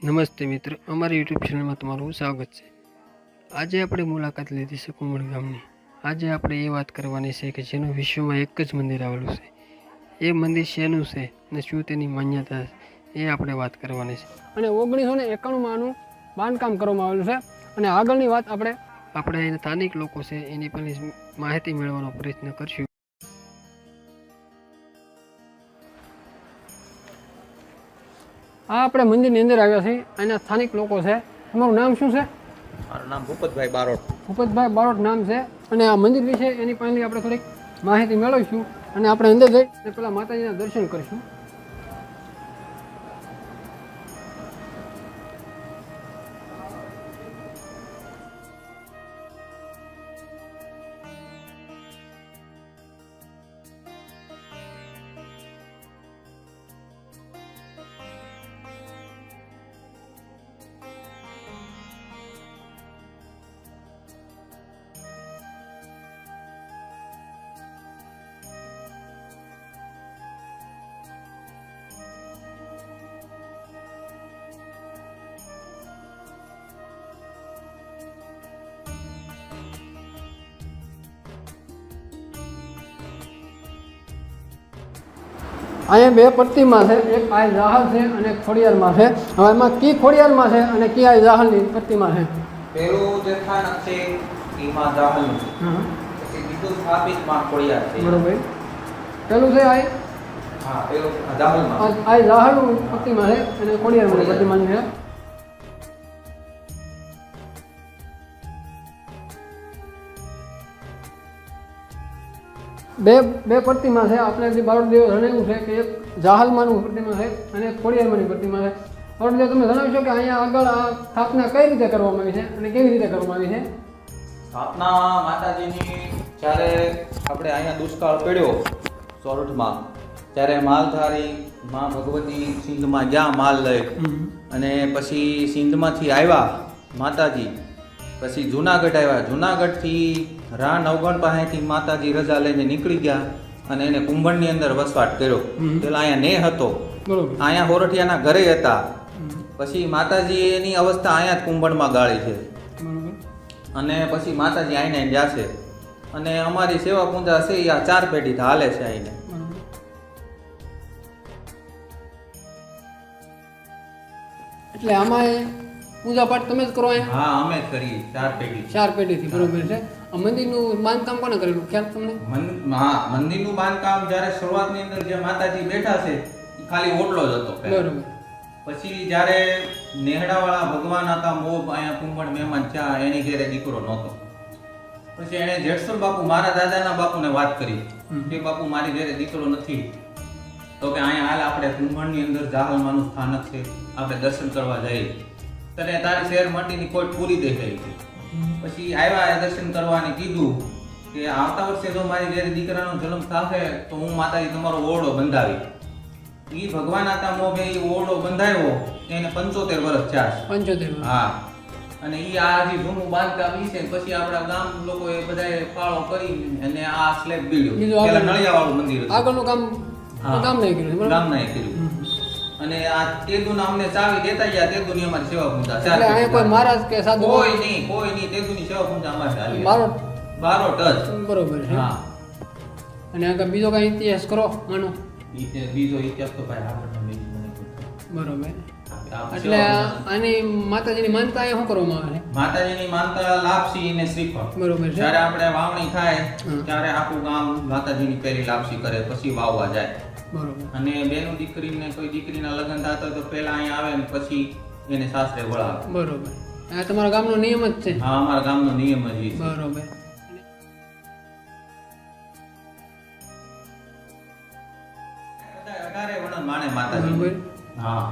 નમસ્તે મિત્ર, અમારી યુટ્યુબ ચેનલમાં તમારું સ્વાગત છે. આજે આપણે મુલાકાત લીધી છે કુંભણ ગામની. આજે આપણે એ વાત કરવાની છે કે જેનું વિશ્વમાં એક જ મંદિર આવેલું છે. એ મંદિર શેનું છે અને શું તેની માન્યતા છે એ આપણે વાત કરવાની છે. અને 1991માં આનું બાંધકામ કરવામાં આવેલું છે. અને આગળની વાત આપણે એના સ્થાનિક લોકો છે એની પણ માહિતી મેળવવાનો પ્રયત્ન કરશું. આ આપણે મંદિરની અંદર આવ્યા છીએ. અહીંના સ્થાનિક લોકો છે. તમારું નામ શું છે? મારું નામ ભૂપતભાઈ બારોટ. ભૂપતભાઈ બારોટ નામ છે. અને આ મંદિર વિશે એની પાસેથી આપણે થોડીક માહિતી મેળવીશું અને આપણે અંદર જઈ અને પેલા માતાજીના દર્શન કરીશું. અહીંયા બે પ્રતિમા છે. એક આ જાહલ છે અને એક ખોડિયારમાં છે. હવે એમાં કી ખોડિયારમાં છે અને કી આ જાહલની પ્રતિમા છે. પેલું જે સ્થાનક છે એમાં જાહલનું છે. પછી બીજું સ્થાપિત માં ખોડિયાર છે. બરોબર. પેલું છે આ હા, પેલું જાહલમાં. આ જાહલનું પ્રતિમા છે અને ખોડિયારની પ્રતિમાની છે. બે પ્રતિમા છે. આપણે જે બારોટદેવ જણાવ્યું છે કે એક જાહલમાંનું પ્રતિમા છે અને એક ખોડિયારમાંની પ્રતિમા છે. બારોટદેવ તમે જણાવશો કે અહીંયા આગળ આ સ્થાપના કઈ રીતે કરવામાં આવી છે અને કેવી રીતે કરવામાં આવી છે? સ્થાપના માતાજીની જ્યારે આપણે અહીંયા દુષ્કાળ પડ્યો સોરઠમાં, ત્યારે માલધારી માં ભગવતી સિંધમાં ગયા માલ લઈ, અને પછી સિંધમાંથી આવ્યા માતાજી, પછી જુનાગઢ આવ્યા. જુનાગઢથી રા નવગણ પાસેથી માતાજી રજા લઈને નીકળી ગયા અને એને કુંભણની અંદર વસવાટ કર્યો. પેલા અહીંયા ને હતો, અહીંયા હોરઠિયાના ઘરે હતા. પછી માતાજી એની અવસ્થા અહીંયા જ કુંભણમાં ગાળી છે. અને પછી માતાજી આઈને ગયા છે અને અમારી સેવા પૂજા છે એ આ 4 પેઢી હાલે છે આઈને. એટલે આમાં પૂજા પાઠ તમે જ કરો અહીંયા? હા, અમે જ કરીએ 4 પેઢી. 4 પેઢીથી. બરોબર છે. આ મંદિરનું બાંધકામ કોને કરેલું ખ્યાલ તમને? હા, મંદિરનું બાંધકામ જ્યારે શરૂઆતની અંદર જે માતાજી બેઠા છે એ ખાલી ઓટલો જ હતો પહેલા. બરોબર. પછી જ્યારે નેહડાવાળા ભગવાન હતા મોબ અહીંયા કુંભણ મહેમાન થયા, એની ઘેરે દીકરો નહોતો. પછી એણે જેઠસલ બાપુ મારા દાદાના બાપુને વાત કરી કે બાપુ મારી ઘેરે દીકરો નથી, તો કે અહીંયા હાલ આપણે કુંભણની અંદર જાહલમાનું સ્થાનક છે, આપણે દર્શન કરવા જઈએ. તને તારી શહેર માટીની કોઈ પૂરી દેખાઈ ગઈ. પછી આવ્યા દર્શન કરવાને કીધું કે આવતા વર્ષે જો મારી ઘેરે દીકરાનો જન્મ થશે તો હું માતાજી તમારો ઓરડો બંધાવી. એ ભગવાન હતા મોભે એ ઓરડો બંધાયો એને 75 વર્ષ થયા. 75. હા. અને એ આ જે જૂનું બાંધકામ છે પછી આપણા ગામ લોકોએ બધાએ ફાળો કરી અને આ સ્લેબ બીડ્યો. પેલા નળિયાવાળું મંદિર હતું. આગળનું કામ ગામ નહીં કર્યું. ગામ નહીં કર્યું. અને આ તેદુના અમને ચાવી દેતા ગયા. તેદુની અમારી સેવા પૂજા. એટલે અહીંયા કોઈ મહારાજ કે સાધુ કોઈ નહીં. તેદુની સેવા પૂજા અમારે ચાલી. બારોટ જ. બરોબર છે. હા. અને આગળ બીજો કઈ ઇતિહાસ કરો આનો? બીજો ઇતિહાસ તો ભાઈ આપણને બરોબર. એટલે આની માતાજીની માનતા એ શું કરવામાં આવે છે? માતાજીની માનતા લાપસી અને શ્રીફળ. બરોબર છે. જ્યારે આપણે વાવણી થાય ત્યારે આખું ગામ માતાજીની પહેલી લાપસી કરે, પછી વાવવા જાય. બરોબર. અને બેનું દીકરીને કોઈ દીકરીના લગ્ન થતા હોય તો પહેલા અહીંયા આવે ને પછી એને સાસરે વળાવે. બરોબર. આ તમારા ગામનો નિયમ જ છે? હા, અમારા ગામનો નિયમ જ છે. બરોબર. અઢારે વર્ણન માણે માતાજી. હા.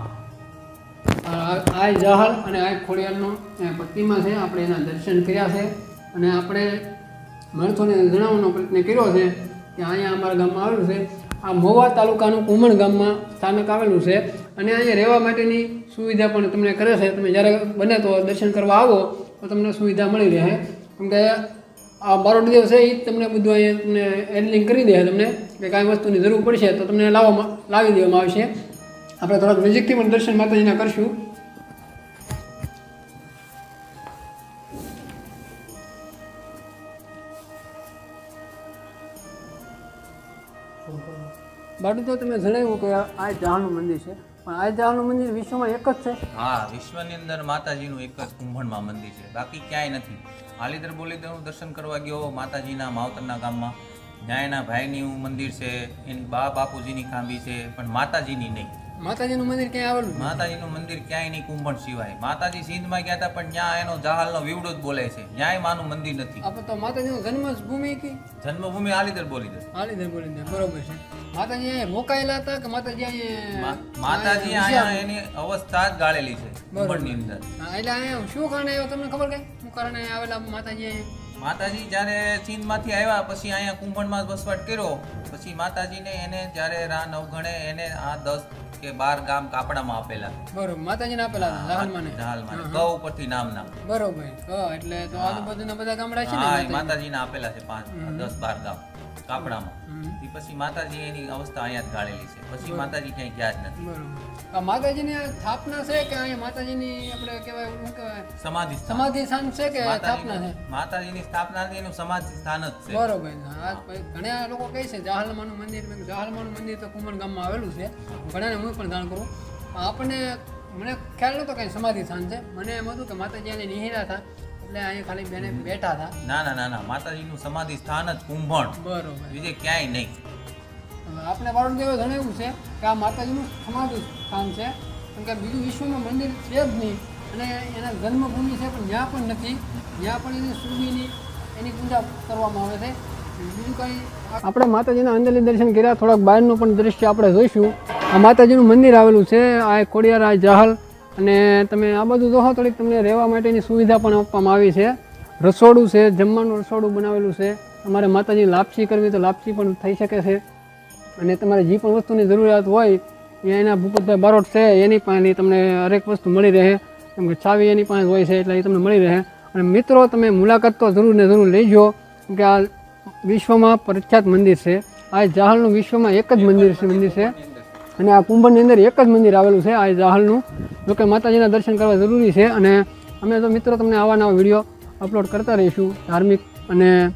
આ જાહલ અને આ ખોડિયારનો પ્રતિમા છે. આપણે એના દર્શન કર્યા છે અને આપણે માણસોને જણાવવાનો પ્રયત્ન કર્યો છે કે અહીંયા અમારા ગામમાં આવેલું છે. આ મહુવા તાલુકાનું કુંભણ ગામમાં સ્થાનક આવેલું છે અને અહીંયા રહેવા માટેની સુવિધા પણ તમને કરે છે. તમે જ્યારે બને તો દર્શન કરવા આવો તો તમને સુવિધા મળી રહે. કેમ કે આ બારોટદેવ છે એ તમને બધું અહીંયા તમને હેન્ડલિંગ કરી દે. તમને કે કાંઈ વસ્તુની જરૂર પડશે તો તમને લાવી દેવામાં આવશે. આપણે થોડાક નજીકથી પણ દર્શન માતાજીના કરશું. બાટુ તો તમે જણાવ્યું કે આ જાહલનું મંદિર છે, પણ આ જાહલનું મંદિર વિશ્વમાં એક જ છે. હા, વિશ્વની અંદર માતાજીનું એક જ કુંભણમાં મંદિર છે, બાકી ક્યાંય નથી. હાલીદર બોલીદરનું દર્શન કરવા ગયો માતાજીના માવતરના ગામમાં, ત્યાં એના ભાઈનું મંદિર છે, એની બા બાપુજીની ખાંભી છે, પણ માતાજીની નહીં. માતાજીનું મંદિર ક્યાં આવેલું? માતાજીનું મંદિર ક્યાંય નહીં કુંભણ સિવાય. માતાજી સિંધમાં ગયા હતા, પણ ત્યાં એનો જાહાલનો વિવડો જ બોલે છે, ક્યાંય માનું મંદિર નથી. આપણે તો માતાજીનું જન્મભૂમિ કે જન્મભૂમિ હાલીદર બોલીદર. હાલીદર બોલીદર, બરોબર છે. માતાજી અહીંયા રોકાયેલા હતા કે માતાજી અહીંયા? માતાજી અહીંયા એની અવસ્થા જ ગાળેલી છે કુંભણની અંદર. હા, એટલે અહીંયા શું કારણે આવ્યો તમને ખબર કઈ? શું કારણે આવેલા માતાજી અહીંયા? માતાજી જ્યારે ચીનમાંથી આવ્યા પછી અહીંયા કુંભણમાં વસવાટ કર્યો, પછી માતાજીને એને જ્યારે રા નવગણે એને આ 10 કે 12 ગામ કાપડામાં આપેલા. બરોબર, માતાજીને આપેલા હતા જાહલમાને. જાહાલમાને ક ઉપરથી નામના. બરોબર, એટલે તો આજુબાજુના બધા ગામડા છે ને હા, માતાજીને આપેલા છે 5, 10, 12 ગામ કાપડામાં. એ પછી માતાજી એની અવસ્થા અહીંયા જ ગાળેલી છે, પછી માતાજી ક્યાંય ગયા જ નથી. બરોબર. આ માતાજીની સ્થાપના છે કે અહીંયા માતાજીની આપણે કહેવાય શું કહેવાય સમાધિ સ્થાન. સમાધિ સ્થાન છે કે સ્થાપના છે? માતાજીની સ્થાપના નથી, એનું સમાધિ સ્થાન જ છે. બરોબર. આ ઘણા લોકો કહે છે જાહલમાનું મંદિર. જાહલમાનું મંદિર તો કુંભણ ગામમાં આવેલું છે, ઘણાને હું પણ જાણ કરું. આપણને મને ખ્યાલ નહોતો કંઈ સમાધિ સ્થાન છે. મને એમ હતું કે માતાજી એને નિહિરા હતા એટલે અહીંયા ખાલી બેને બેઠા હતા. ના ના ના ના, માતાજીનું સમાધિ સ્થાન જ કુંભણ, બરોબર. બીજે ક્યાંય નહીં. આપણે વાળુદેવે જણાવ્યું છે કે આ માતાજીનું સમાધિ સ્થાન છે, કેમ કે બીજું વિશ્વમાં મંદિર છે જ નહીં, અને એના જન્મભૂમિ છે પણ ત્યાં પણ નથી. ત્યાં પણ એની સુરભીની એની પૂજા કરવામાં આવે છે. બીજું કંઈ આપણે માતાજીના અંદરની દર્શન કર્યા, થોડાક બહારનું પણ દ્રશ્ય આપણે જોઈશું. આ માતાજીનું મંદિર આવેલું છે, આ ખોડિયાર, આ જાહલ, અને તમે આ બધું જોશો થોડીક તમને રહેવા માટેની સુવિધા પણ આપવામાં આવી છે. રસોડું છે, જમવાનું રસોડું બનાવેલું છે. તમારે માતાજી લાપસી કરવી તો લાપસી પણ થઈ શકે છે, અને તમારે જે પણ વસ્તુની જરૂરિયાત હોય એ એના ભૂપતભાઈ બારોટ છે એની પાસેથી તમને હરેક વસ્તુ મળી રહે, કેમ કે ચાવી એની પાસે હોય છે એટલે એ તમને મળી રહે. અને મિત્રો, તમે મુલાકાત તો જરૂર ને જરૂર લેજો, કેમ કે આ વિશ્વમાં પ્રખ્યાત મંદિર છે. આ જાહલનું વિશ્વમાં એક જ મંદિર છે, અને આ કુંભણની અંદર એક જ મંદિર આવેલું છે આ જાહલનું. જોકે માતાજીના દર્શન કરવા જરૂરી છે, અને અમે તો મિત્રો તમને આવા નવા વિડીયો અપલોડ કરતા રહીશું, ધાર્મિક અને